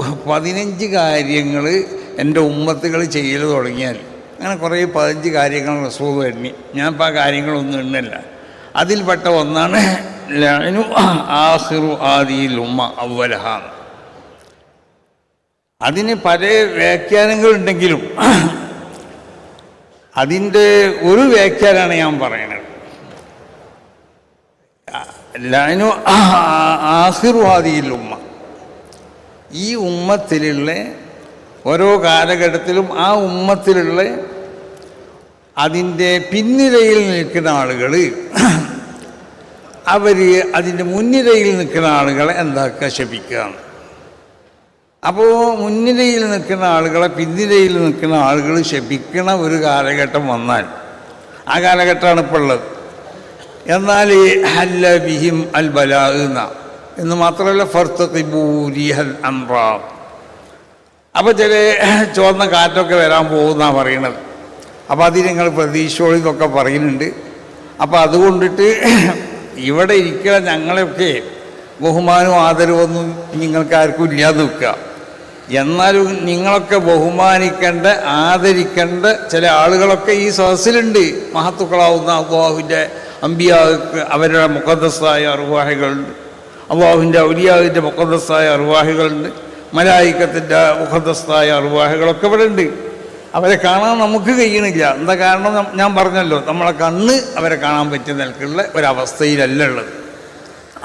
15 കാര്യങ്ങൾ എൻ്റെ ഉമ്മത്തുകൾ ചെയ്യൽ തുടങ്ങിയാൽ, അങ്ങനെ കുറേ 15 കാര്യങ്ങൾ റസൂൽ എണ്ണി. ഞാനിപ്പോൾ ആ കാര്യങ്ങളൊന്നും എണ്ണില്ല. അതിൽപ്പെട്ട ഒന്നാണ് ലഅനു ആഖിറു ആദിയിൽ ഉമ്മ അവ്വലഹ. അതിന് പല വ്യാഖ്യാനങ്ങളുണ്ടെങ്കിലും അതിൻ്റെ ഒരു വ്യാഖ്യാനമാണ് ഞാൻ പറയുന്നത്. ലഅനു ആഖിറു ആദിയിൽ ഉമ്മ, ഈ ഉമ്മത്തിലുള്ള ഓരോ കാലഘട്ടത്തിലും ആ ഉമ്മത്തിലുള്ള അതിൻ്റെ പിന്നിരയിൽ നിൽക്കുന്ന ആളുകൾ അവർ അതിൻ്റെ മുൻനിരയിൽ നിൽക്കുന്ന ആളുകളെ എന്താക്കുക, ശപിക്കുകയാണ്. അപ്പോൾ മുൻനിരയിൽ നിൽക്കുന്ന ആളുകളെ പിന്നിരയിൽ നിൽക്കുന്ന ആളുകൾ ശപിക്കണ ഒരു കാലഘട്ടം വന്നാൽ, ആ കാലഘട്ടമാണ് ഇപ്പോൾ ഉള്ളത്. എന്നാൽ ഹല്ല ബിഹിം അൽ ബലാ എന്ന് മാത്രമല്ല ഫർത്തഖിബൂരിഹൽ അംറാ. അപ്പോൾ ചില ചുവന്ന കാറ്റൊക്കെ വരാൻ പോകുന്നാണ് പറയണത്. അപ്പോൾ അത് നിങ്ങൾ പ്രതീക്ഷയോടെന്നൊക്കെ പറയുന്നുണ്ട്. അപ്പോൾ അതുകൊണ്ടിട്ട് ഇവിടെ ഇരിക്കുന്ന ഞങ്ങളെയൊക്കെ ബഹുമാനവും ആദരവൊന്നും നിങ്ങൾക്കാർക്കും ഇല്ലാതെ വെക്കുക. എന്നാലും നിങ്ങളൊക്കെ ബഹുമാനിക്കേണ്ട ആദരിക്കേണ്ട ചില ആളുകളൊക്കെ ഈ സദസ്സിലുണ്ട്. മഹത്തുക്കളാവുന്ന അല്ലാഹുവിൻ്റെ അമ്പിയാക്ക് അവരുടെ മുഖദ്ദസായ അർവാഹികളുണ്ട്, അല്ലാഹുവിൻ്റെ ഔലിയാവിൻ്റെ മുഖദ്ദസായ അർവാഹികളുണ്ട്, മലായിക്കത്തിൻ്റെ മുഖദ്ദസായ അർവാഹികളൊക്കെ ഇവിടെ ഉണ്ട്. അവരെ കാണാൻ നമുക്ക് കഴിയണില്ല. എന്താ കാരണം? ഞാൻ പറഞ്ഞല്ലോ, നമ്മളെ കണ്ണ് അവരെ കാണാൻ പറ്റിയ നിലക്കുള്ള ഒരവസ്ഥയിലല്ല ഉള്ളത്.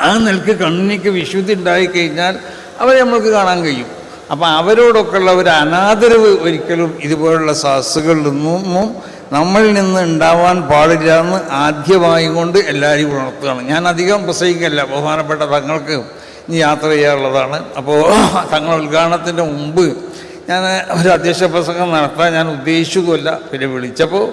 ആ നിലക്ക് കണ്ണിക്ക് വിശുദ്ധി ഉണ്ടായിക്കഴിഞ്ഞാൽ അവരെ നമ്മൾക്ക് കാണാൻ കഴിയും. അപ്പം അവരോടൊക്കെ ഉള്ള ഒരു അനാദരവ് ഒരിക്കലും ഇതുപോലുള്ള സദസ്സുകളിൽ നിന്നും നമ്മളിൽ നിന്ന് ഉണ്ടാവാൻ പാടില്ല എന്ന് ആദ്യമായി കൊണ്ട് എല്ലാവരും ഉണർത്തുകയാണ്. ഞാൻ അധികം പ്രസംഗിക്കല്ല, ബഹുമാനപ്പെട്ട തങ്ങൾക്ക് ഇനി യാത്ര ചെയ്യാനുള്ളതാണ്. അപ്പോൾ തങ്ങൾ ഉദ്ഘാടനത്തിൻ്റെ മുമ്പ് ഞാൻ ഒരു അധ്യക്ഷ പ്രസംഗം നടത്താൻ ഞാൻ ഉദ്ദേശിച്ചതുമല്ല. പിന്നെ വിളിച്ചപ്പോൾ